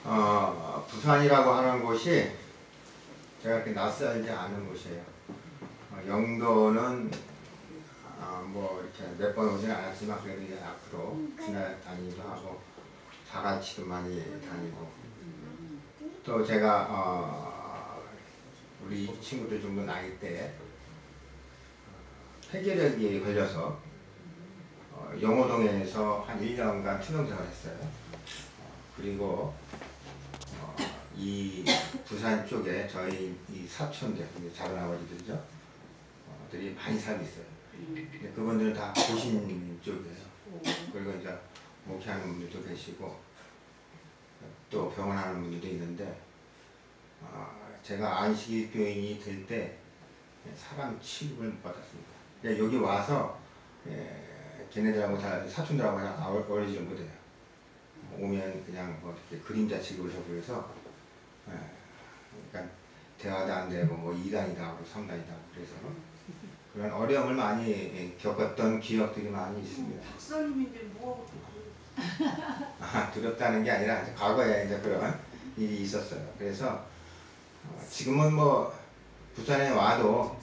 부산이라고 하는 곳이 제가 이렇게 낯설지 않은 곳이에요. 영도는 뭐 이렇게 몇 번 오지는 않았지만 그래도 이제 앞으로 지나다니기도 하고 자가치도 많이 다니고 또 제가 우리 친구들 정도 나이 때 폐결핵이 걸려서 영호동에서 한 1년간 투병생활을 했어요. 그리고 이 부산 쪽에 저희 이 사촌들, 작은 아버지들이죠. 들이 많이 살고 있어요. 근데 그분들은 다 고신 쪽이에요. 그리고 이제 목회하는 분들도 계시고 또 병원하는 분들도 있는데 제가 안식일교인이 될 때 사람 취급을 못 받았습니다. 여기 와서 걔네들하고 잘 사촌들하고 그냥 어울리지 못해요. 오면 그냥 뭐 이렇게 그림자 취급을 하고 그래서 그러니까 대화도 안 되고 뭐 2단이다 하고 3단이다 하고 그래서 그런 어려움을 많이 겪었던 기억들이 많이 있습니다. 박사님인데 뭐 두렵다는 게 아니라 과거에 이제 그런 일이 있었어요. 그래서 지금은 뭐 부산에 와도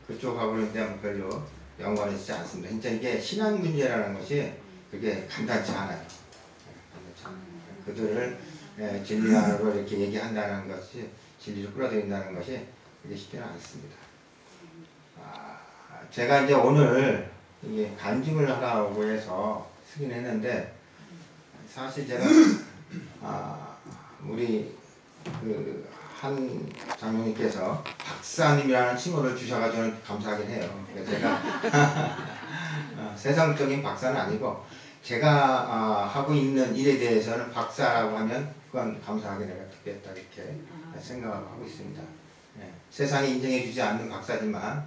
그쪽하고는 별로 연관이 있지 않습니다. 진짜 이게 신앙 문제라는 것이 그게 간단치 않아요. 그들을 진리로 이렇게 얘기한다는 것이 진리로 끌어들인다는 것이 그게 쉽지는 않습니다. 제가 이제 오늘 이게 간증을 하라고 해서 쓰긴 했는데 사실 제가 우리 그 한 장로님께서 박사님이라는 칭호를 주셔가지고 저는 감사하긴 해요. 제가 세상적인 박사는 아니고 제가 하고 있는 일에 대해서는 박사라고 하면 그건 감사하게 내가 듣겠다 이렇게 생각하고 있습니다. 세상에 인정해 주지 않는 박사지만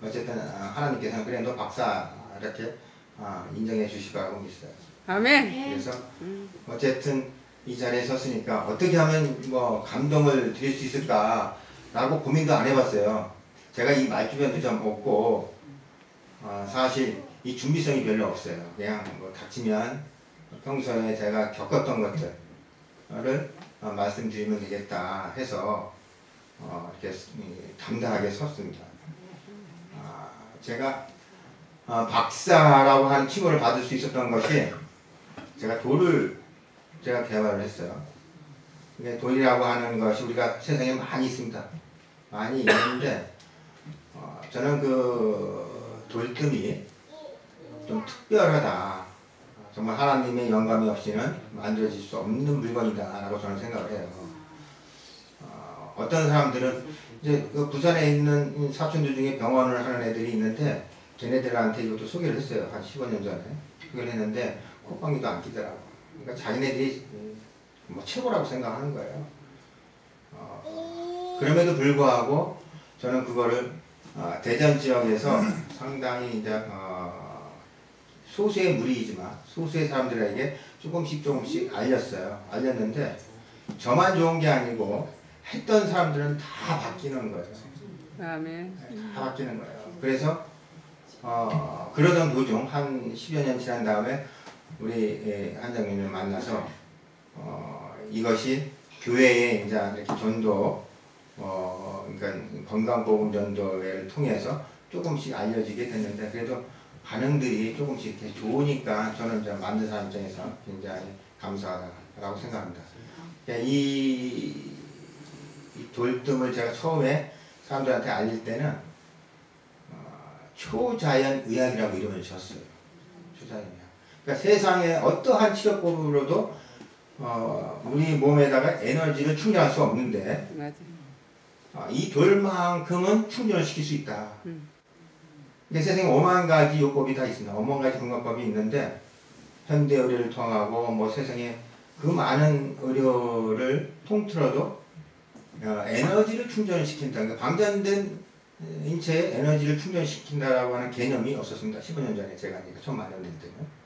어쨌든 하나님께서는 그래 너 박사 이렇게 인정해 주실 거라고 믿어요. 아멘. 그래서 어쨌든 이 자리에 섰으니까 어떻게 하면 뭐 감동을 드릴 수 있을까라고 고민도 안 해봤어요. 제가 이 말주변도 좀 없고 사실 이 준비성이 별로 없어요. 그냥 뭐 닥치면 평소에 제가 겪었던 것들을 말씀드리면 되겠다 해서 이렇게 담대하게 섰습니다. 제가 박사라고 하는 칭호를 받을 수 있었던 것이 제가 돌을 제가 개발을 했어요. 돌이라고 하는 것이 우리가 세상에 많이 있습니다. 많이 있는데 저는 그 돌틈이 좀 특별하다. 정말 하나님의 영감이 없이는 만들어질 수 없는 물건이다 라고 저는 생각을 해요. 어떤 사람들은 이제 그 부산에 있는 사촌들 중에 병원을 하는 애들이 있는데 걔네들한테 이것도 소개를 했어요. 한 15년 전에 소개를 했는데 콧방귀도 안 끼더라고. 그러니까 자기네들이 뭐 최고라고 생각하는 거예요. 그럼에도 불구하고 저는 그거를 대전 지역에서 상당히 이제 소수의 무리이지만 소수의 사람들에게 조금씩 알렸어요. 알렸는데 저만 좋은 게 아니고 했던 사람들은 다 바뀌는 거예요. 아멘. 다 바뀌는 거예요. 그래서 그러던 도중 한 10여 년 지난 다음에 우리 한장님을 만나서 이것이 교회에 이제 이렇게 전도 그러니까 건강보험 전도회를 통해서 조금씩 알려지게 됐는데 그래도 반응들이 조금씩 이렇게 좋으니까 저는 이제 만든 사람 입장에서 굉장히 감사하다라고 생각합니다. 이 돌뜸을 제가 처음에 사람들한테 알릴 때는 초자연의학이라고 이름을 지었어요. 초자연의학. 그러니까 세상에 어떠한 치료법으로도 우리 몸에다가 에너지를 충전할 수 없는데 이 돌만큼은 충전을 시킬 수 있다. 그러니까 세상에 5만 가지 요법이 다 있습니다. 5만 가지 건강법이 있는데 현대 의료를 통하고 뭐 세상에 그 많은 의료를 통틀어도 에너지를 충전시킨다. 그러니까 방전된 인체에 에너지를 충전시킨다라고 하는 개념이 없었습니다. 15년 전에 제가 처음 마련될 때는.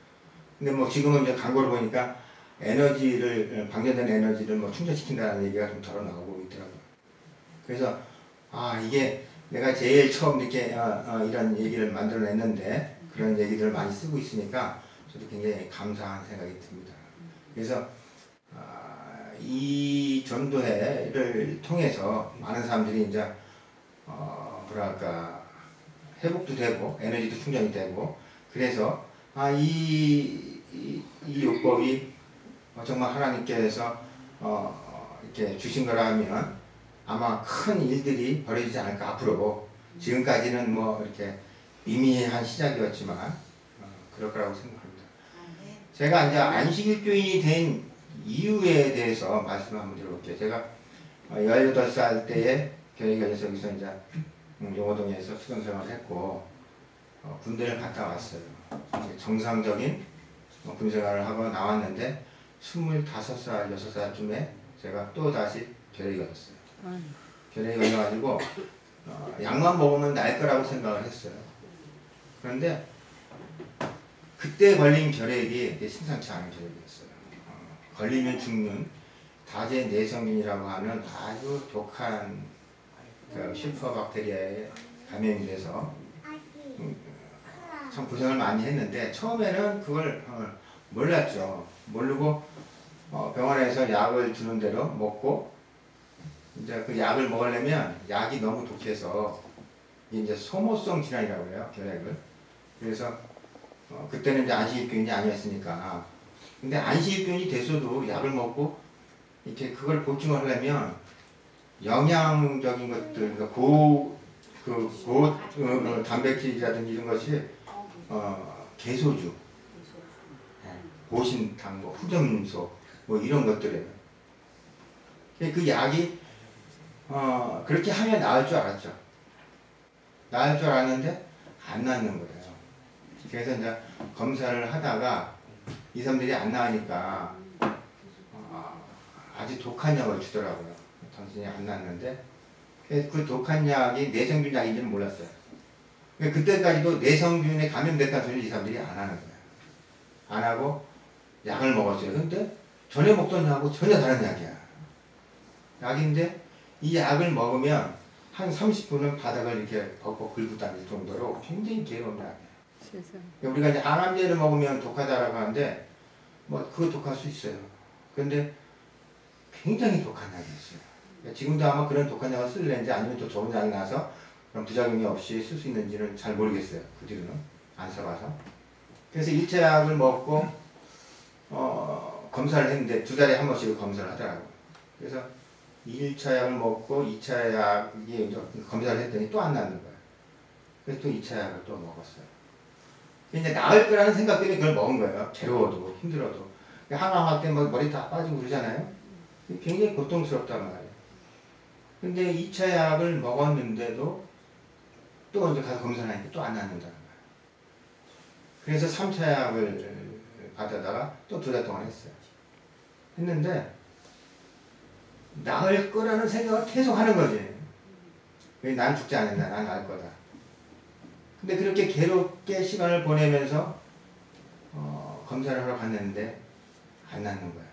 근데 뭐 지금은 이제 광고를 보니까 에너지를 방전된 에너지를 뭐 충전시킨다는 얘기가 좀 덜어 나오고 있더라고요. 그래서 이게 내가 제일 처음 이렇게 이런 얘기를 만들어냈는데 그런 얘기들을 많이 쓰고 있으니까 저도 굉장히 감사한 생각이 듭니다. 그래서 이 전도회를 통해서 많은 사람들이 이제 뭐랄까 회복도 되고 에너지도 충전이 되고 그래서 이 요법이 정말 하나님께서 이렇게 주신 거라면 아마 큰 일들이 벌어지지 않을까 앞으로 지금까지는 뭐 이렇게 미미한 시작이었지만 그럴 거라고 생각합니다. 제가 이제 안식일교인이 된 이유에 대해서 말씀 한번 드려볼게요. 제가 18살 때에 교회 걸려서 여기서 이제 용호동에서 수련생활을 했고 군대를 갔다 왔어요. 이제 정상적인 군생활을 하고 나왔는데 25살, 6살쯤에 제가 또 다시 결핵이 걸렸어요. 결핵이 걸려가지고 약만 먹으면 날 거라고 생각을 했어요. 그런데 그때 걸린 결핵이 심상치 않은 결핵이었어요. 걸리면 죽는 다제 내성균이라고 하는 아주 독한 슈퍼박테리아에 감염이 돼서 참 고생을 많이 했는데 처음에는 그걸 몰랐죠. 모르고 병원에서 약을 주는 대로 먹고 이제 그 약을 먹으려면 약이 너무 독해서 이제 소모성 질환이라고 해요. 결핵을. 그래서 그때는 이제 안식일교인이 아니었으니까. 근데 안식일교인이 돼서도 약을 먹고 이렇게 그걸 보충을 하려면 영양적인 것들, 그러니까 고 단백질이라든지 이런 것이 개소주, 보신당, 후점소 뭐 이런 것들이에요. 그 약이 그렇게 하면 나을 줄 알았죠. 나을 줄 알았는데 안 낫는 거예요. 그래서 이제 검사를 하다가 이 사람들이 안 나으니까 아주 독한 약을 주더라고요. 당신이 안 낫는데 그 독한 약이 내성균 약인지는 몰랐어요. 그때까지도 내성균에 감염됐다는 소리를 이 사람들이 안 하는 거예요. 안 하고 약을 먹었어요. 근데 전에 먹던 약하고 전혀 다른 약이야. 약인데 이 약을 먹으면 한 30분은 바닥을 이렇게 벅벅 긁고 다닐 정도로 굉장히 괴로운 약이에요. 우리가 이제 항암제를 먹으면 독하다라고 하는데 뭐 그거 독할 수 있어요. 근데 굉장히 독한 약이었어요. 지금도 아마 그런 독한 약을 쓸는지 아니면 또 좋은 약이 나서 그런 부작용이 없이 쓸 수 있는지는 잘 모르겠어요. 그 뒤로는 안 써봐서. 그래서 1차 약을 먹고 검사를 했는데 2달에 한 번씩 검사를 하더라고요. 그래서 1차 약을 먹고 2차 약이 검사를 했더니 또 안 낫는 거예요. 그래서 또 2차 약을 또 먹었어요. 이제 나을 거라는 생각 때문에 그걸 먹은 거예요. 괴로워도 힘들어도. 항암할 때 뭐 머리 다 빠지고 그러잖아요. 굉장히 고통스럽단 말이에요. 근데 2차 약을 먹었는데도 또 이제 가서 검사를 하니까 또 안 낫는다는 거예요. 그래서 3차 약을 받아다가 또 2달 동안 했어요. 했는데 나을 거라는 생각을 계속 하는 거지. 난 죽지 않는다. 난 나을 거다. 근데 그렇게 괴롭게 시간을 보내면서 검사를 하러 갔는데 안 낫는 거야.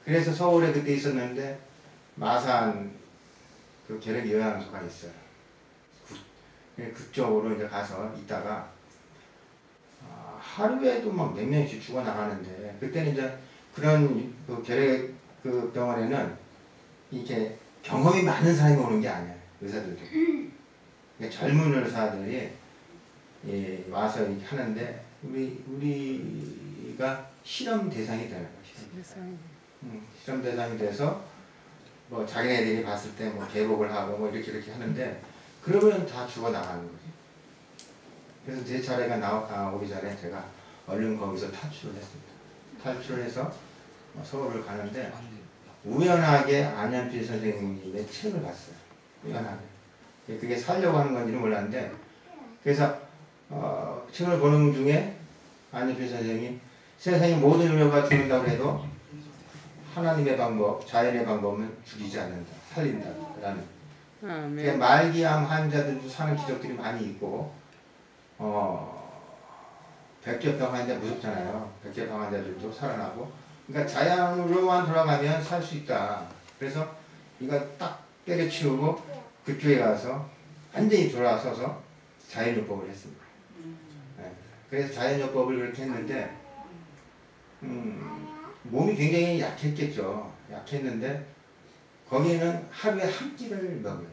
그래서 서울에 그때 있었는데 마산 그 결핵 요양소가 있어요. 그쪽으로 이제 가서 있다가 하루에도 막 몇 명씩 죽어나가는데 그때는 이제 그런 그 결핵 그 병원에는 이렇게 경험이 많은 사람이 오는 게 아니에요. 의사들도. 그러니까 젊은 의사들이 와서 이렇게 하는데 우리가 실험 대상이 되는 거죠. 실험 대상이 돼서 뭐 자기네들이 봤을 때 뭐 개복을 하고 뭐 이렇게 하는데 그러면 다 죽어 나가는 거지. 그래서 제 차례가 오기 전에 제가 얼른 거기서 탈출을 했습니다. 탈출을 해서 서울을 가는데 우연하게 안현필 선생님의 책을 봤어요. 우연하게. 그게 살려고 하는 건지는 몰랐는데 그래서 책을 보는 중에 안현필 선생님이 세상의 모든 의료가 죽는다고 해도 하나님의 방법, 자연의 방법은 죽이지 않는다, 살린다 라는 말기암 환자들도 사는 기적들이 많이 있고 백혈병 환자 무섭잖아요. 백혈병 환자들도 살아나고 그러니까 자연으로만 돌아가면 살 수 있다. 그래서 이거 딱 때려치우고 그쪽에 가서 완전히 돌아서서 자연요법을 했습니다. 그래서 자연요법을 그렇게 했는데 몸이 굉장히 약했겠죠. 약했는데 거기는 하루에 한 끼를 먹어요.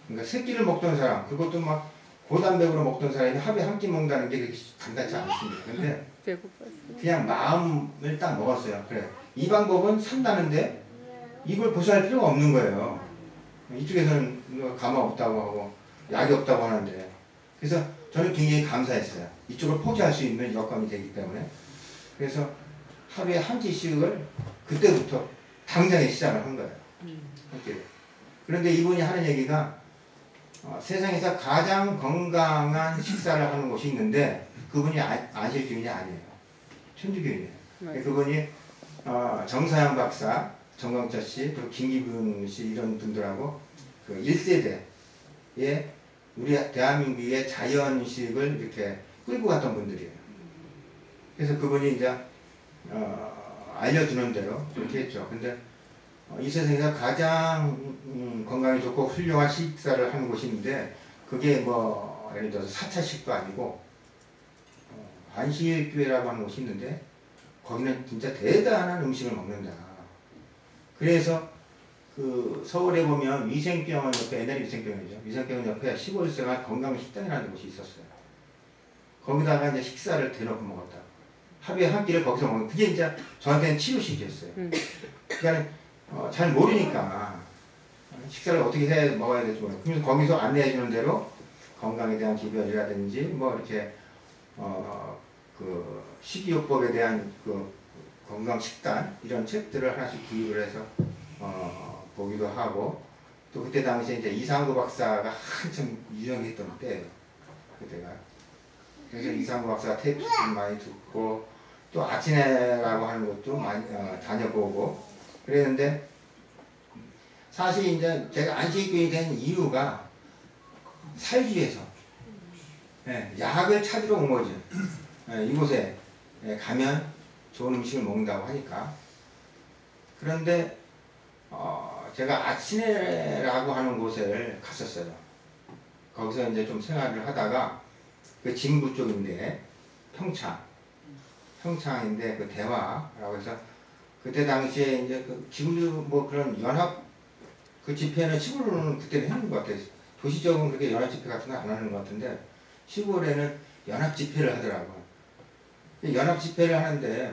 그러니까 세 끼를 먹던 사람, 그것도 막 고단백으로 먹던 사람이 하루에 한 끼 먹는다는 게 그렇게 간단치 않습니다. 근데 배고팠어. 그냥 마음을 딱 먹었어요. 그래, 이 방법은 산다는데 이걸 고수할 필요가 없는 거예요. 이쪽에서는 가마 없다고 하고 약이 없다고 하는데, 그래서 저는 굉장히 감사했어요. 이쪽을 포기할 수 있는 여건이 되기 때문에. 그래서 하루에 한 끼씩을 그때부터 당장에 시작을 한 거예요. 그런데 이분이 하는 얘기가 세상에서 가장 건강한 식사를 하는 곳이 있는데 그분이 안실교인이 아니에요. 천주교인이에요. 그분이 정사양 박사, 정광철 씨, 또 김기분 씨 이런 분들하고 그 1세대의 우리 대한민국의 자연식을 이렇게 끌고 갔던 분들이에요. 그래서 그분이 이제 알려주는 대로 그렇게 했죠. 근데 이 세상에서 가장 건강이 좋고 훌륭한 식사를 하는 곳이 있는데 그게 뭐 예를 들어서 사찰식도 아니고 안식교회라고 하는 곳이 있는데 거기는 진짜 대단한 음식을 먹는다. 그래서 그 서울에 보면 위생병원 옆에, 옛날에 위생병원이죠. 위생병원 옆에 시골생활 건강식당이라는 곳이 있었어요. 거기다가 이제 식사를 대놓고 먹었다. 하루에 한 끼를 거기서 먹는, 그게 이제 저한테는 치료식이었어요. 그러니까 잘 모르니까 식사를 어떻게 해 먹어야 될지 모르겠어요. 그래서 거기서 안내해 주는 대로 건강에 대한 기별이라든지 뭐 이렇게 그 식이요법에 대한 그 건강 식단 이런 책들을 하나씩 구입을 해서 보기도 하고, 또 그때 당시에 이제 이상구 박사가 한참 유명했던 때예요. 그때가. 그래서 이상구 박사 테이프 많이 듣고 또 아침에라고 하는 것도 많이 다녀보고 그랬는데, 사실 이제 제가 안식교인이 된 이유가 살기 위해서 약을 찾으러 온 거죠. 이곳에 가면 좋은 음식을 먹는다고 하니까. 그런데 제가 아치네라고 하는 곳을 갔었어요. 거기서 이제 좀 생활을 하다가 그 진구 쪽인데 평창인데 그 대화라고 해서 그때 당시에 이제 그 지금도 뭐 그런 연합 그 집회는 시골로는 그때는 했는 것 같아요. 도시적으로는 그렇게 연합 집회 같은 거 안 하는 것 같은데 시골에는 연합 집회를 하더라고요. 연합 집회를 하는데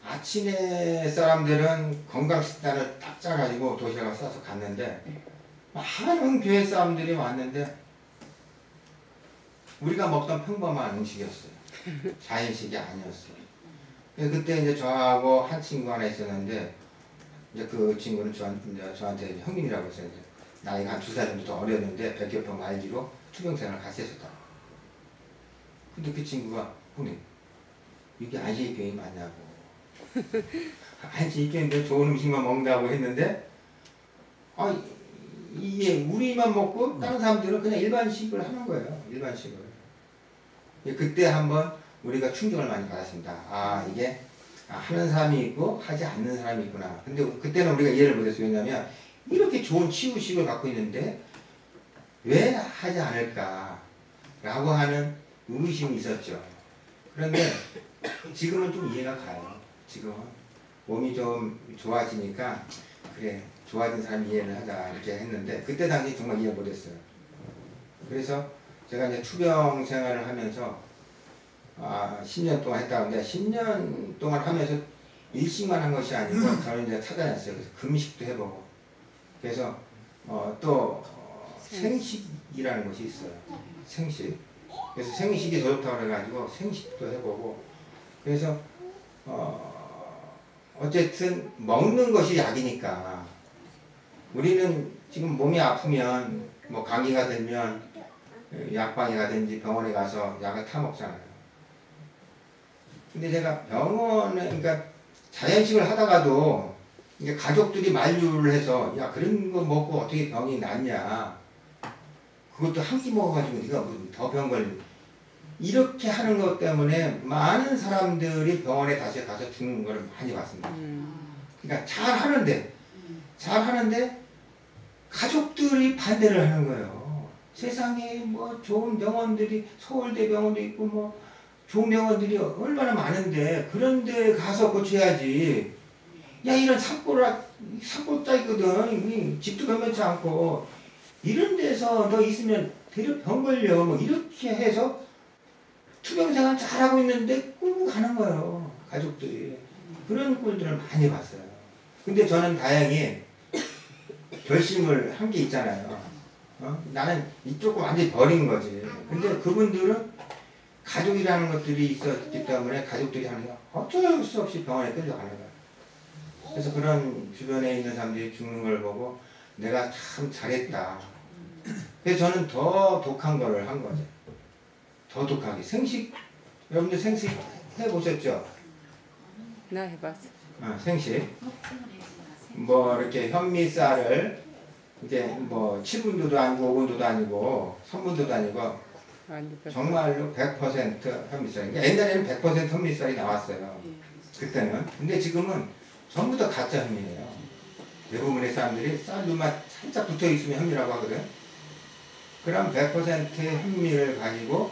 아침에 사람들은 건강식단을 딱 짜가지고 도시락을 싸서 갔는데 많은 교회 사람들이 왔는데 우리가 먹던 평범한 음식이었어요. 자연식이 아니었어요. 그때 이제 저하고 한 친구 하나 있었는데 이제 그 친구는 저한테 형님이라고 했어요. 나이가 한 2살 정도 더 어렸는데 백혈병 말기로 투병생활을 같이 했었다. 근데 그 친구가 형님 이게 안식교회 맞냐고. 안식교회인데 좋은 음식만 먹는다고 했는데 이게 우리만 먹고 다른 사람들은 그냥 일반식을 하는 거예요. 일반식을. 그때 한번 우리가 충격을 많이 받았습니다. 이게 하는 사람이 있고 하지 않는 사람이 있구나. 근데 그때는 우리가 이해를 못했어요. 왜냐하면 이렇게 좋은 치유식을 갖고 있는데 왜 하지 않을까 라고 하는 의심이 있었죠. 그런데 지금은 좀 이해가 가요. 지금은 몸이 좀 좋아지니까 그래 좋아진 사람이 이해를 하자 이렇게 했는데 그때 당시 정말 이해 못했어요. 그래서 제가 이제 투병 생활을 하면서 10년 동안 했다는데 10년 동안 하면서 일식만 한 것이 아니고 저는 이제 찾아냈어요. 그래서 금식도 해보고 그래서 또 생식이라는 것이 있어요. 생식. 그래서 생식이 더 좋다고 그래가지고 생식도 해보고 그래서 어쨌든 먹는 것이 약이니까 우리는 지금 몸이 아프면 뭐 감기가 들면 약방에 가든지 병원에 가서 약을 타 먹잖아요. 근데 제가 병원에 그러니까 자연식을 하다가도 이게 가족들이 만류를 해서 야 그런 거 먹고 어떻게 병이 낫냐, 그것도 한 끼 먹어가지고 네가 무슨 더 병 걸리 이렇게 하는 것 때문에 많은 사람들이 병원에 다시 가서 죽는 걸 많이 봤습니다. 그러니까 잘하는데 가족들이 반대를 하는 거예요. 세상에 뭐 좋은 병원들이 서울대 병원도 있고 뭐 좋은 병원들이 얼마나 많은데 그런 데 가서 고쳐야지. 야, 이런 산골짜기거든. 집도 변변치 않고 이런 데서 너 있으면 대려 병 걸려. 뭐 이렇게 해서 투병생활 잘하고 있는데 끌고 가는 거예요. 가족들이. 그런 꼴들을 많이 봤어요. 근데 저는 다행히 결심을 한 게 있잖아요. 나는 이쪽을 완전히 버린 거지. 근데 그분들은 가족이라는 것들이 있었기 때문에 가족들이 하는 게 어쩔 수 없이 병원에 끌려가는 거예요. 그래서 그런 주변에 있는 사람들이 죽는 걸 보고 내가 참 잘했다. 그래서 저는 더 독한 거를 한 거죠. 더 독하게. 생식, 여러분들 생식 해보셨죠? 나 해봤어. 생식. 뭐 이렇게 현미쌀을 이제 뭐 7분도도 아니고 5분도도 아니고 3분도도 아니고 정말로 100% 현미쌀. 그러니까 옛날에는 100% 현미쌀이 나왔어요. 그때는. 근데 지금은 전부 다 가짜 현미예요. 대부분의 사람들이 쌀로만 살짝 붙어 있으면 현미라고 하거든. 그럼 100%의 현미를 가지고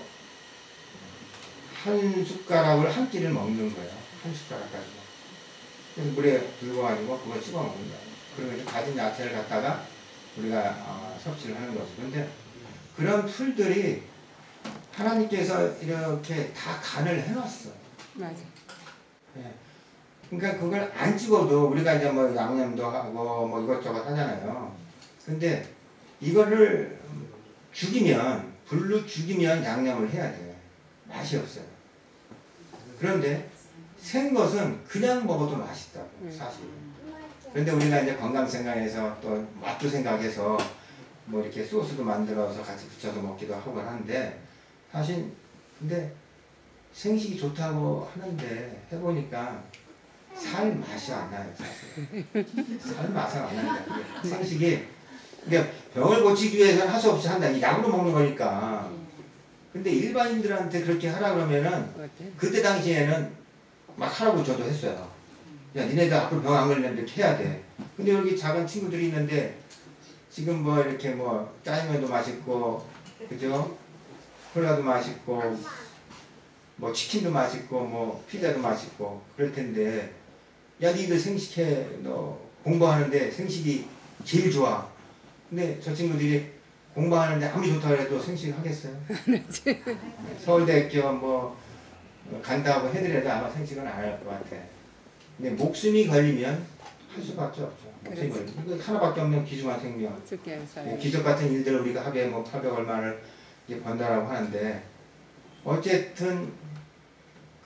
한 숟가락을 한 끼를 먹는 거예요. 한 숟가락 가지고. 그래서 물에 불고가지고 그걸 씹어 먹는 거예요. 그러면 이제 가진 야채를 갖다가 우리가 섭취를 하는 거죠. 그런데 그런 풀들이 하나님께서 이렇게 다 간을 해놨어. 맞아. 예. 그러니까 그걸 안 찍어도 우리가 이제 뭐 양념도 하고 뭐 이것저것 하잖아요. 근데 이거를 죽이면, 불로 죽이면 양념을 해야 돼. 맛이 없어요. 그런데 생 것은 그냥 먹어도 맛있다고, 사실. 그런데 우리가 이제 건강 생각해서 또 맛도 생각해서 뭐 이렇게 소스도 만들어서 같이 붙여서 먹기도 하고 하는데, 사실 근데 생식이 좋다고 하는데 해보니까 살 맛이 안 나요, 사실. 살 맛이 안 난다. 생식이. 근데 병을 고치기 위해서는 할 수 없이 한다. 이 약으로 먹는 거니까. 근데 일반인들한테 그렇게 하라 그러면은 그때 당시에는 막 하라고 저도 했어요. 야, 니네들 앞으로 병 안 걸리면 이렇게 해야 돼. 근데 여기 작은 친구들이 있는데 지금 뭐 이렇게 뭐 짜장면도 맛있고, 그죠? 콜라도 맛있고, 뭐 치킨도 맛있고, 뭐 피자도 맛있고 그럴 텐데, 야, 니들 생식해. 너 공부하는데 생식이 제일 좋아. 근데 저 친구들이 공부하는데 아무리 좋다고 해도 생식을 하겠어요? 서울대학교 뭐 간다고 해드려도 아마 생식은 안 할 것 같아. 근데 목숨이 걸리면 할 수밖에 없죠. 목숨이 걸리면. 이거 하나밖에 없는 귀중한 생명. 기적 같은 일들을 우리가 하루에 뭐 800 얼마를 번다라고 하는데, 어쨌든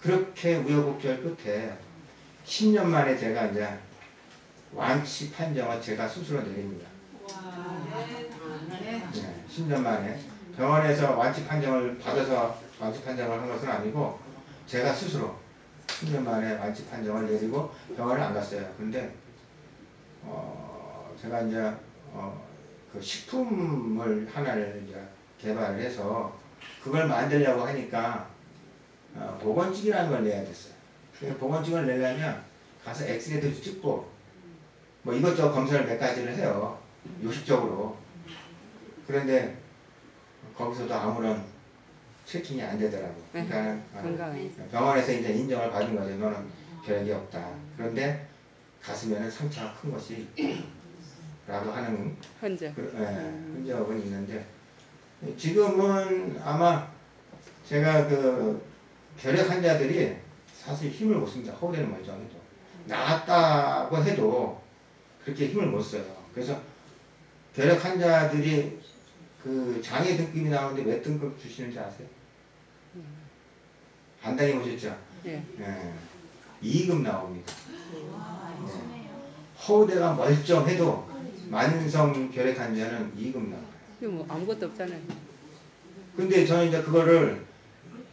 그렇게 우여곡절 끝에 10년 만에 제가 이제 완치 판정을 제가 스스로 내립니다. 네, 10년 만에 병원에서 완치 판정을 받아서 완치 판정을 한 것은 아니고 제가 스스로 10년 만에 완치 판정을 내리고 병원을 안 갔어요. 근데 제가 이제 그 식품을 하나를 이제 개발을 해서 그걸 만들려고 하니까 보건증이라는 걸 내야 됐어요. 그래서 보건증을 내려면 가서 엑스레이도 찍고 뭐 이것저것 검사를 몇 가지를 해요. 요식적으로. 그런데 거기서도 아무런 체킹이 안 되더라고. 그러니까 병원에서 이제 인정을 받은 거죠. 너는 별게 없다. 그런데 가슴에는 상처가 큰 것이 라고 하는 흔적은 있는데, 지금은 아마 제가 그 결핵 환자들이 사실 힘을 못 씁니다. 허우대는 멀쩡해도. 나았다고 해도 그렇게 힘을 못 써요. 그래서 결핵 환자들이 그 장애 등급이 나오는데 몇 등급 주시는지 아세요? 안 다녀보셨죠? 네. 2급 나옵니다. 네. 허우대가 멀쩡해도 만성 결핵 환자는 2급 나와요. 뭐 아무것도 없잖아요. 근데 저는 이제 그거를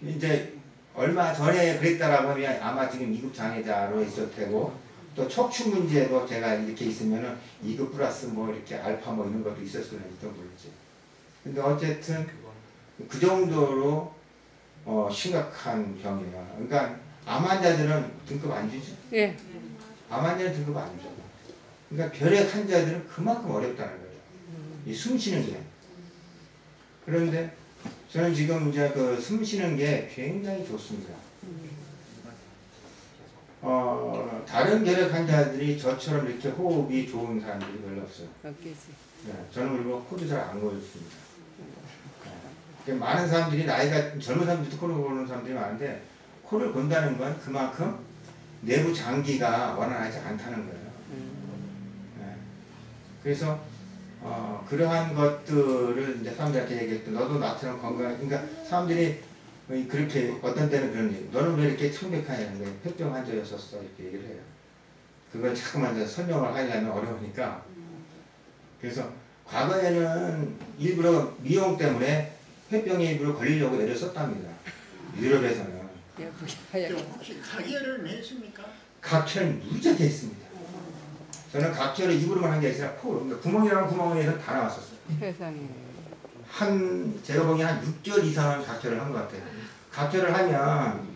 이제 얼마 전에 그랬다라고 하면 아마 지금 2급 장애자로 있을 테고, 또 척추 문제도 제가 이렇게 있으면은 2급 플러스 뭐 이렇게 알파 뭐 이런 것도 있을 수는 있던 거지. 근데 어쨌든 그 정도로 심각한 병이에요. 그러니까 암 환자들은 등급 안 주죠? 예. 암 환자는 등급 안 줘. 그러니까 결핵 환자들은 그만큼 어렵다는 거예요. 이 숨 쉬는 게. 그런데 저는 지금 이제 그 숨 쉬는 게 굉장히 좋습니다. 다른 결핵 환자들이 저처럼 이렇게 호흡이 좋은 사람들이 별로 없어요. 없겠지. 네, 저는 그리고 코도 잘 안 고였습니다. 네. 많은 사람들이 나이가 젊은 사람들도 코를 고는 사람들이 많은데 코를 곤다는 건 그만큼 내부 장기가 원활하지 않다는 거예요. 네. 그래서 그러한 것들을 이제 사람들한테 얘기할 때 너도 나처럼 건강, 그러니까 사람들이 그렇게 어떤 때는 그런 얘기, 너는 왜 이렇게 청백하냐는데 폐병 환자였었어 이렇게 얘기를 해요. 그걸 자꾸만 이제 설명을 하려면 어려우니까. 그래서 과거에는 일부러 미용 때문에 폐병에 일부러 걸리려고 애를 썼답니다. 유럽에서는. 혹시 각혈은 했습니까? 각혈 무지하게 했습니다. 저는 각혈을 입으로만 한 게 아니라 코, 그러니까 구멍이라는 구멍에서 다 나왔었어요. 세상에. 제가 보기엔 한 6개월 이상은 각혈을 한 것 같아요. 각혈을 하면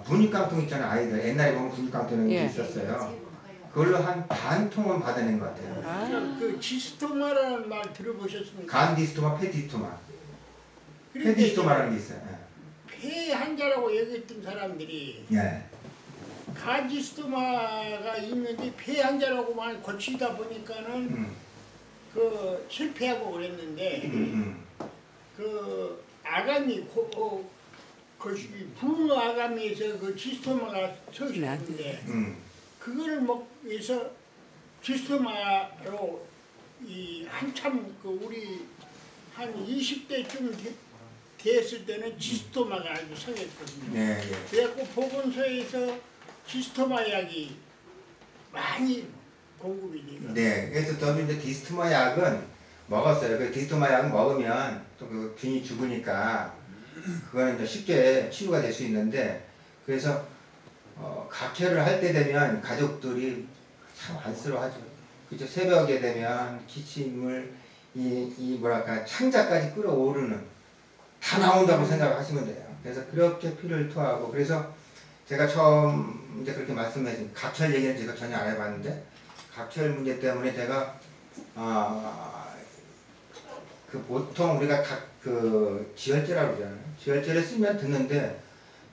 분유깡통 있잖아요. 아이들 옛날에 보면 분유깡통이 예. 있었어요. 그걸로 한 반 통은 받아낸 것 같아요. 그 지스토마라는 말 들어보셨습니까? 간디스토마, 페디스토마. 페디스토마라는 게 있어요. 폐 환자라고 얘기했던 사람들이 예. 간지스토마가 있는데 폐 환자라고만 고치다 보니까는 그 실패하고 그랬는데 그 아가미 부 아가미에서 그 지스토마가 서있는데 그거를 먹해서 지스토마로 이 한참 그 우리 한 20대쯤 됐을 때는 지스토마가 아주 성했거든요. 네, 예. 그래갖고 보건소에서 지스토마 약이 많이 공급이 돼요. 네, 그래서 저도 이제 디스토마 약은 먹었어요. 그 디스토마 약은 먹으면 또 그 균이 죽으니까 그거는 이제 쉽게 치유가 될 수 있는데, 그래서 각혈을 할 때 되면 가족들이 참 안쓰러워하죠. 그죠? 새벽에 되면 기침을 이 뭐랄까 창자까지 끌어오르는 다 나온다고 생각하시면 돼요. 그래서 그렇게 피를 토하고, 그래서 제가 처음 이제 그렇게 말씀하신 각혈 얘기는 제가 전혀 안 해봤는데, 각혈 문제 때문에 제가 그 보통 우리가 그 지혈제라고 그러잖아요. 지혈제를 쓰면 듣는데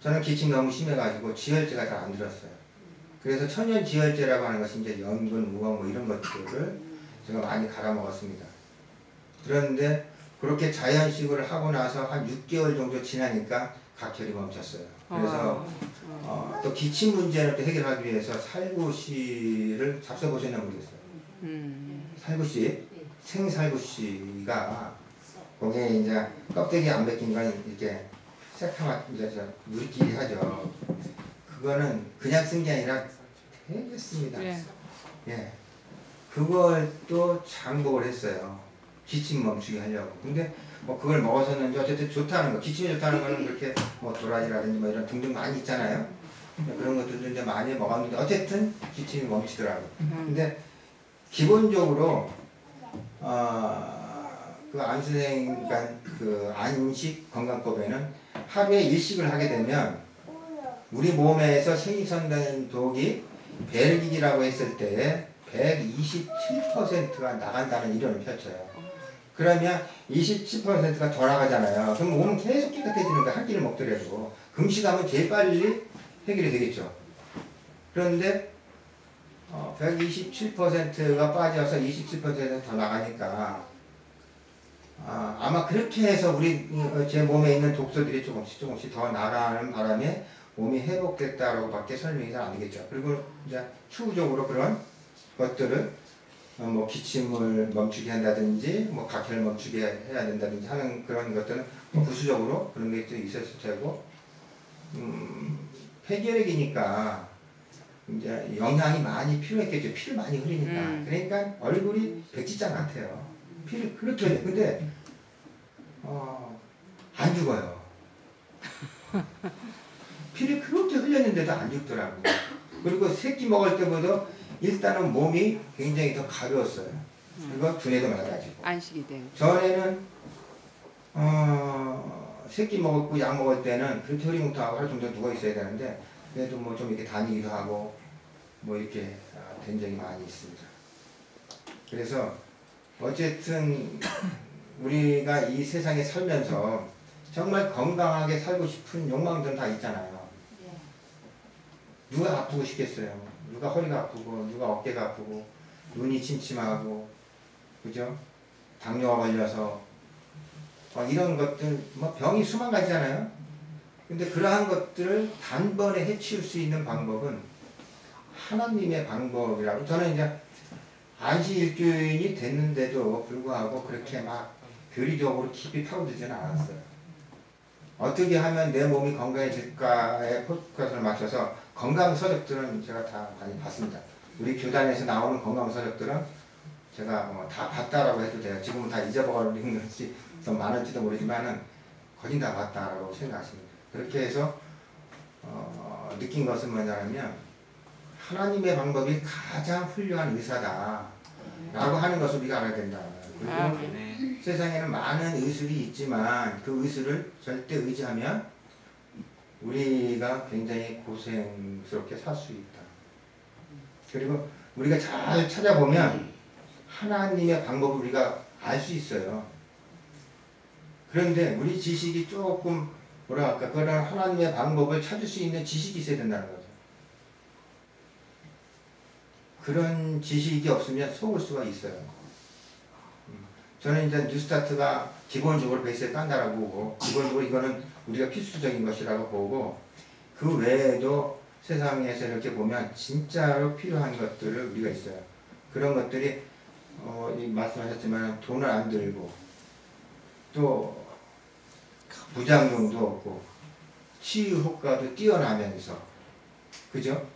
저는 기침이 너무 심해가지고 지혈제가 잘 안 들었어요. 그래서 천연 지혈제라고 하는 것이 이제 연근, 우엉 뭐 이런 것들을 제가 많이 갈아 먹었습니다. 그런데 그렇게 자연식으로 하고 나서 한 6개월 정도 지나니까 각혈이 멈췄어요. 그래서 또 기침 문제를 또 해결하기 위해서 살구씨를 잡숴보셨나 모르겠어요. 살구씨, 생살구씨가 거기에 이제 껍데기 안 벗긴 건 이렇게 새카맣게 이제 우리끼리 하죠. 그거는 그냥 쓴 게 아니라 되게 씁니다. 예. 예. 그걸 또 장복을 했어요. 기침 멈추게 하려고. 근데 뭐 그걸 먹어서는 어쨌든 좋다는 거, 기침이 좋다는 거는 그렇게 뭐 도라지라든지 뭐 이런 등등 많이 있잖아요. 그런 것들도 이제 많이 먹었는데 어쨌든 기침이 멈추더라고요. 근데 기본적으로 그 안 선생 그 안식 건강법에는 하루에 일식을 하게 되면 우리 몸에서 생성된 독이 벨기라고 했을 때 127%가 나간다는 이론을 펼쳐요. 그러면 27%가 더 나가잖아요. 그럼 몸은 계속 깨끗해지는 거야. 한 끼를 먹더라도. 금식하면 제일 빨리 해결이 되겠죠. 그런데 127%가 빠져서 27%가 더 나가니까 아마 그렇게 해서 제 몸에 있는 독소들이 조금씩 더 나가는 바람에 몸이 회복됐다라고 밖에 설명이 잘 안 되겠죠. 그리고 이제 추후적으로 그런 것들을 뭐 기침을 멈추게 한다든지 뭐 각혈을 멈추게 해야 된다든지 하는 그런 것들은 뭐 부수적으로 그런 게 또 있었을 테고, 폐결핵이니까 이제 영양이 많이 필요했겠죠. 피를 많이 흘리니까. 그러니까 얼굴이 백지장 같아요. 피를 그렇게 흘려. 근데 안 죽어요. 피를 그렇게 흘렸는데도 안 죽더라고. 그리고 새끼 먹을 때보다 일단은 몸이 굉장히 더 가벼웠어요. 그리고 두뇌도 맑아지고. 안식이 된. 전에는 새끼 먹었고 약 먹을 때는 그렇게 흐리뭉텅하고 하루 종일 누워 있어야 되는데, 그래도 뭐 좀 이렇게 다니기도 하고 뭐 이렇게 된 적이 많이 있습니다. 그래서 어쨌든 우리가 이 세상에 살면서 정말 건강하게 살고 싶은 욕망들은 다 있잖아요. 누가 아프고 싶겠어요? 누가 허리가 아프고 누가 어깨가 아프고 눈이 침침하고 그죠? 당뇨가 걸려서 이런 것들 뭐 병이 수만 가지잖아요. 근데 그러한 것들을 단번에 해치울 수 있는 방법은 하나님의 방법이라고. 저는 이제 안식일주일이 됐는데도 불구하고 그렇게 막 교리적으로 깊이 파고들지는 않았어요. 어떻게 하면 내 몸이 건강해질까에 포커스를 맞춰서 건강 서적들은 제가 다 많이 봤습니다. 우리 교단에서 나오는 건강 서적들은 제가 다 봤다라고 해도 돼요. 지금은 다 잊어버린 것이 더 많을지도 모르지만은 거진 다 봤다라고 생각하십니다. 그렇게 해서 느낀 것은 뭐냐면 하나님의 방법이 가장 훌륭한 의사다 라고 하는 것을 우리가 알아야 된다. 그리고 세상에는 많은 의술이 있지만 그 의술을 절대 의지하면 우리가 굉장히 고생스럽게 살 수 있다. 그리고 우리가 잘 찾아보면 하나님의 방법을 우리가 알 수 있어요. 그런데 우리 지식이 조금 뭐랄까 그런 하나님의 방법을 찾을 수 있는 지식이 있어야 된다는 거죠. 그런 지식이 없으면 속을 수가 있어요. 저는 이제 뉴스타트가 기본적으로 베이스에 깐다라고 보고 기본적으로 이거는 우리가 필수적인 것이라고 보고 그 외에도 세상에서 이렇게 보면 진짜로 필요한 것들을 우리가 있어요. 그런 것들이 말씀하셨지만 돈을 안 들고 또 부작용도 없고 치유 효과도 뛰어나면서 그죠?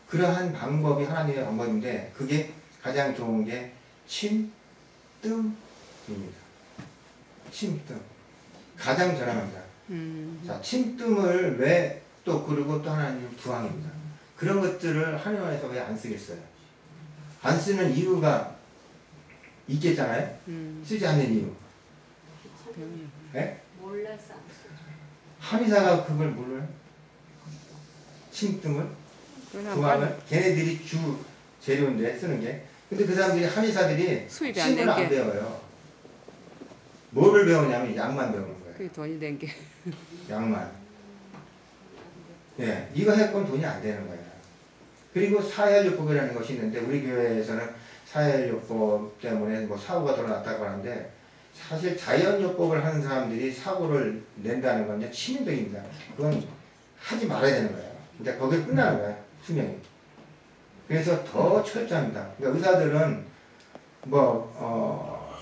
그러한 방법이 하나님의 방법인데 그게 가장 좋은 게 침뜸입니다. 침뜸 가장 저렴합니다. 자, 침뜸을 왜 또 그리고 또 하나님은 부항입니다. 그런 것들을 하나님께서 왜 안 쓰겠어요? 안 쓰는 이유가 있겠잖아요. 쓰지 않는 이유. 네? 몰라서 한의사가 그걸 몰라요? 침뜸을? 부항을? 걔네들이 주 재료인데 쓰는 게. 근데 그 사람들이 한의사들이 수입이 안 침을 된 안 게. 배워요. 뭐를 배우냐면 약만 배우는 거예요. 그게 돈이 된 게. 약만. 예, 이거 할 건 돈이 안 되는 거예요. 그리고 사혈요법이라는 것이 있는데 우리 교회에서는 사혈요법 때문에 뭐 사고가 더 났다고 하는데 사실 자연요법을 하는 사람들이 사고를 낸다는 건 치명적입니다. 그건 하지 말아야 되는 거예요. 이제 거기에 끝나는 거예요. 수명이. 그래서 더 철저합니다. 그러니까 의사들은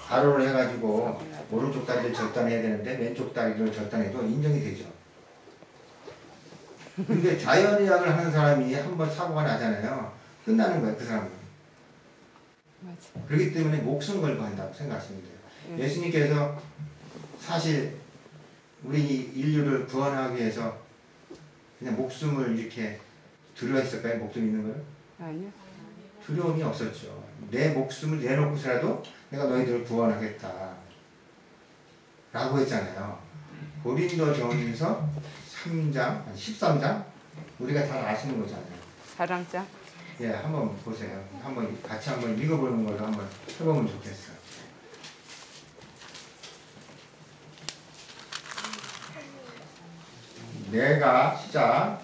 가로를 해가지고 오른쪽 다리를 절단해야 되는데 왼쪽 다리를 절단해도 인정이 되죠. 근데 자연의학을 하는 사람이 한번 사고가 나잖아요. 끝나는 거예요, 그 사람은. 맞아. 그렇기 때문에 목숨 걸고 한다고 생각하시면 돼요. 예수님께서 사실 우리 인류를 구원하기 위해서 그냥 목숨을 이렇게 두려워했을까요? 목숨 있는 걸? 아니요. 두려움이 없었죠. 내 목숨을 내놓고서라도 내가 너희들을 구원하겠다. 라고 했잖아요. 고린도전서 3장, 13장? 우리가 잘 아시는 거잖아요. 사랑장? 예, 한번 보세요. 같이 한번 읽어보는 걸로 한번 해보면 좋겠어요. 시작.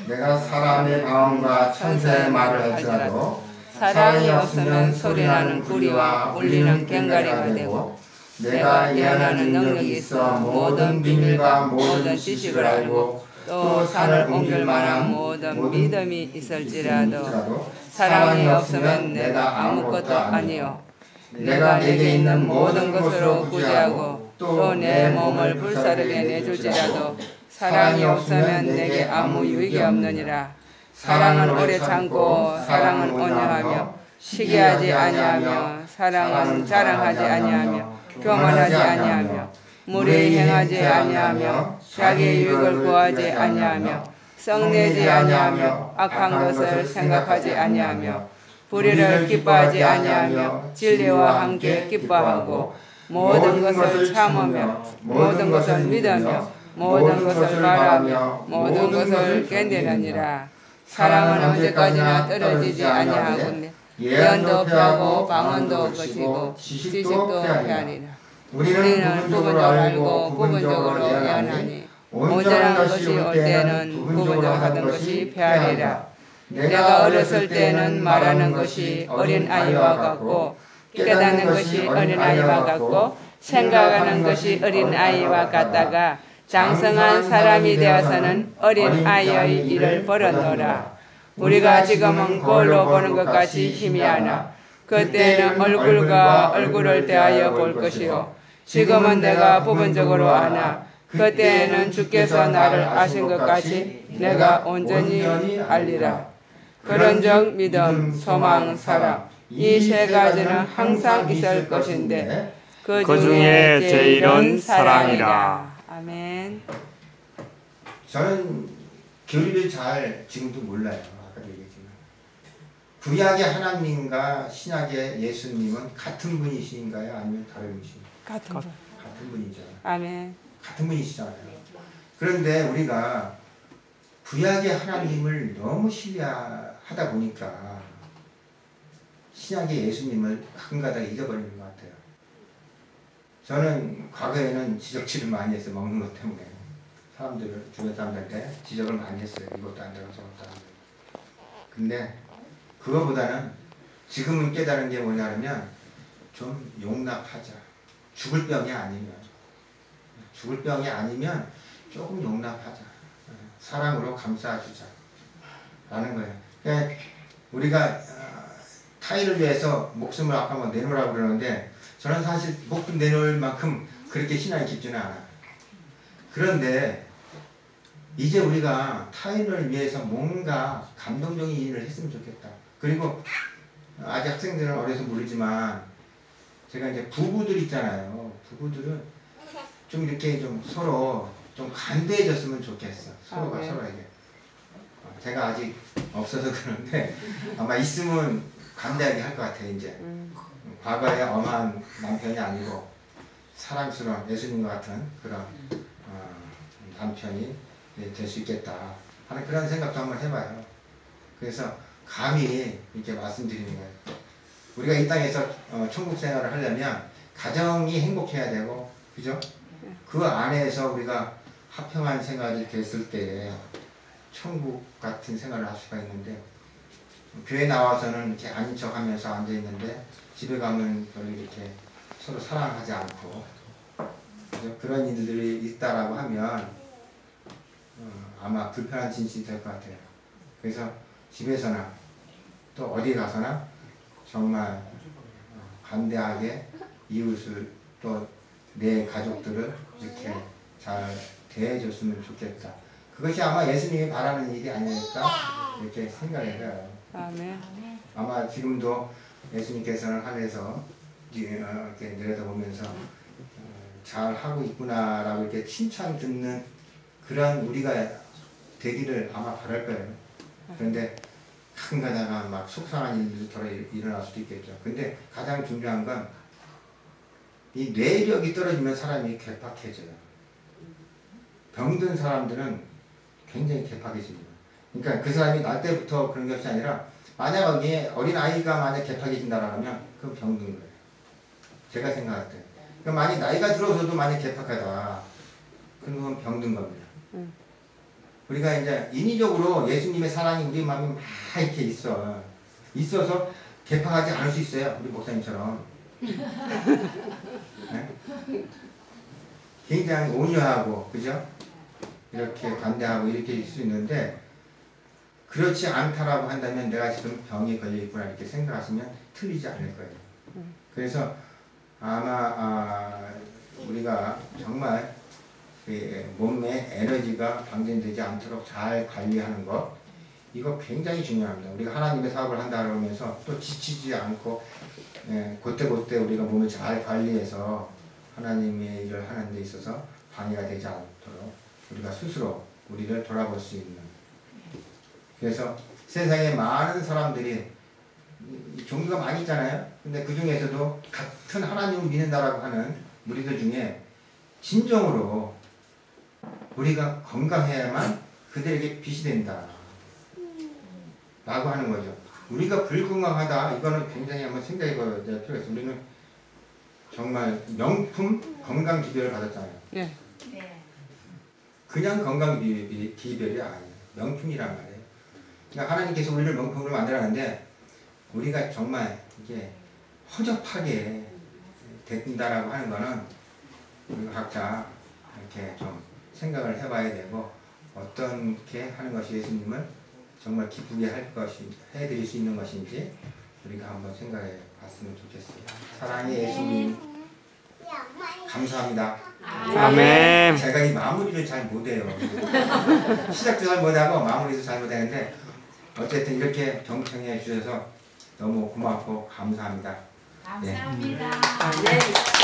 내가 사람의 마음과 천사의 말을 할지라도 사랑이 없으면 소리나는 구리와 울리는 꽹과리가 되고 내가 예언하는 능력이 있어 모든 비밀과 모든 지식을 알고 또 산을 옮길 만한 모든 믿음이 있을지라도 사랑이 없으면 내가 아무것도 아니요 내가 내게 있는 모든 것으로 구제하고 또 내 몸을 불사르게 내줄지라도 사랑이 없으면 내게 아무 유익이 없느니라. 사랑은 오래 참고 사랑은 온유하며 시기하지 아니하며 사랑은 자랑하지 아니하며 교만하지 아니하며 무례히 행하지 아니하며 자기의 유익을 구하지 아니하며 썩내지 아니하며 악한 것을 생각하지 아니하며 불의를 기뻐하지 아니하며 진리와 함께 기뻐하고 모든 것을 참으며 모든 것을 믿으며 모든 것을 바라며 모든 것을 견디느니라. 사랑은 언제까지나 떨어지지 아니하거늘 예언도 폐하고 방언도 거치고 지식도 폐하리라. 우리는 부분적으로 알고 부분적으로 예언하니 온전한 것이 올 때는 부분적으로 하던 것이 폐하리라. 내가 어렸을 때는 말하는 것이 어린아이와 같고 깨닫는 것이 어린아이와 같고 생각하는 것이 어린아이와 같다가 장성한 사람이 되어서는 어린아이의 일을 벌였노라. 우리가 지금은 거울로 보는 것 같이 희미하나 그때는 얼굴과 얼굴을 대하여 볼 것이요 지금은 내가 부분적으로 아나 그때는 주께서 나를 아신 것 같이 내가 온전히 알리라. 그런즉 믿음, 소망, 사랑 이 세 가지는 항상 있을 것인데 그 중에 제일은 사랑이라. 아멘. 저는 교리를 잘 지금도 몰라요. 아까도 얘기했지만 구약의 하나님과 신약의 예수님은 같은 분이신가요? 아니면 다른 분이신가요? 같은 분이죠. 아멘. 같은 분이시잖아요. 그런데 우리가 구약의 하나님을 너무 신뢰하다 보니까 신약의 예수님을 가끔가다 잊어버리는 것 같아요. 저는 과거에는 지적질을 많이 했어요. 먹는 것 때문에. 사람들을, 주변 사람들한테 지적을 많이 했어요. 이것도 안 되고 저것도 안 되고. 근데 그거보다는 지금은 깨달은 게 뭐냐면 좀 용납하자. 죽을 병이 아니면. 죽을 병이 아니면 조금 용납하자. 사랑으로 감싸주자. 라는 거예요. 그러니까 우리가 타인을 위해서 목숨을 아까 뭐 내놓으라고 그러는데 저는 사실 목숨 내놓을 만큼 그렇게 신앙이 깊지는 않아요. 그런데 이제 우리가 타인을 위해서 뭔가 감동적인 일을 했으면 좋겠다. 그리고 아직 학생들은 어려서 모르지만 제가 이제 부부들 있잖아요. 부부들은 좀 이렇게 좀 서로 좀 간대해졌으면 좋겠어. 서로가 네. 서로에게. 제가 아직 없어서 그런데 아마 있으면 간대하게 할 것 같아요. 이제 과거에 엄한 남편이 아니고 사랑스러운 예수님과 같은 그런 남편이 될 수 있겠다 하는 그런 생각도 한번 해봐요. 그래서 감히 이렇게 말씀드리는 거예요. 우리가 이 땅에서 천국 생활을 하려면 가정이 행복해야 되고, 그죠? 그 안에서 우리가 화평한 생활이 됐을 때 천국 같은 생활을 할 수가 있는데, 교회 나와서는 이렇게 아닌 척 하면서 앉아있는데 집에 가면 별로 이렇게 서로 사랑하지 않고, 그죠? 그런 일들이 있다라고 하면 아마 불편한 진실이 될 것 같아요. 그래서 집에서나 또 어디 가서나 정말 간대하게 이웃을 또 내 가족들을 이렇게 잘 대해줬으면 좋겠다. 그것이 아마 예수님이 바라는 일이 아닐까 이렇게 생각해요. 아멘. 아마 지금도 예수님께서는 하늘에서 이렇게 내려다보면서 잘 하고 있구나라고 이렇게 칭찬 듣는 그런 우리가 되기를 아마 바랄 거예요. 그런데 가끔 가다가 막 속상한 일들이 일어날 수도 있겠죠. 근데 가장 중요한 건 이 뇌력이 떨어지면 사람이 괴팍해져요. 병든 사람들은 굉장히 괴팍해집니다. 그러니까 그 사람이 날 때부터 그런 것이 아니라 만약 어린아이가 만약 괴팍해진다라면 그건 병든 거예요. 제가 생각할 때. 그러니까 만약 나이가 들어서도 만약 괴팍하다. 그럼 그건 병든 겁니다. 우리가 이제 인위적으로 예수님의 사랑이 우리 마음에 막 이렇게 있어서 개팍하지 않을 수 있어요. 우리 목사님처럼. 네? 굉장히 온유하고, 그죠? 이렇게 관대하고 이렇게 있을 수 있는데, 그렇지 않다라고 한다면 내가 지금 병이 걸려있구나 이렇게 생각하시면 틀리지 않을 거예요. 그래서 아마 우리가 정말 몸의 에너지가 방전되지 않도록 잘 관리하는 것, 이거 굉장히 중요합니다. 우리가 하나님의 사업을 한다 그러면서 또 지치지 않고 그때 우리가 몸을 잘 관리해서 하나님의 일을 하는 데 있어서 방해가 되지 않도록 우리가 스스로 우리를 돌아볼 수 있는. 그래서 세상에 많은 사람들이 종교가 많이 있잖아요. 근데 그 중에서도 같은 하나님을 믿는다라고 하는 무리들 중에 진정으로 우리가 건강해야만 그들에게 빛이 된다 라고 하는 거죠. 우리가 불건강하다 이거는 굉장히 한번 생각해 봐야 될 필요가 있어요. 우리는 정말 명품 건강 기별을 받았잖아요. 예. 그냥 건강 기별이 아니에요. 명품이란 말이에요. 그러니까 하나님께서 우리를 명품으로 만들었는데 우리가 정말 이게 허접하게 된다라고 하는 거는 우리가 각자 이렇게 좀 생각을 해봐야 되고 어떻게 하는 것이 예수님을 정말 기쁘게 할 것이 해드릴 수 있는 것인지 우리가 한번 생각해 봤으면 좋겠어요. 사랑의 예수님 감사합니다. 아멘. 제가 이 마무리를 잘 못해요. 시작도 잘 못하고 마무리도 잘 못하는데 어쨌든 이렇게 경청해 주셔서 너무 고맙고 감사합니다. 감사합니다. 네.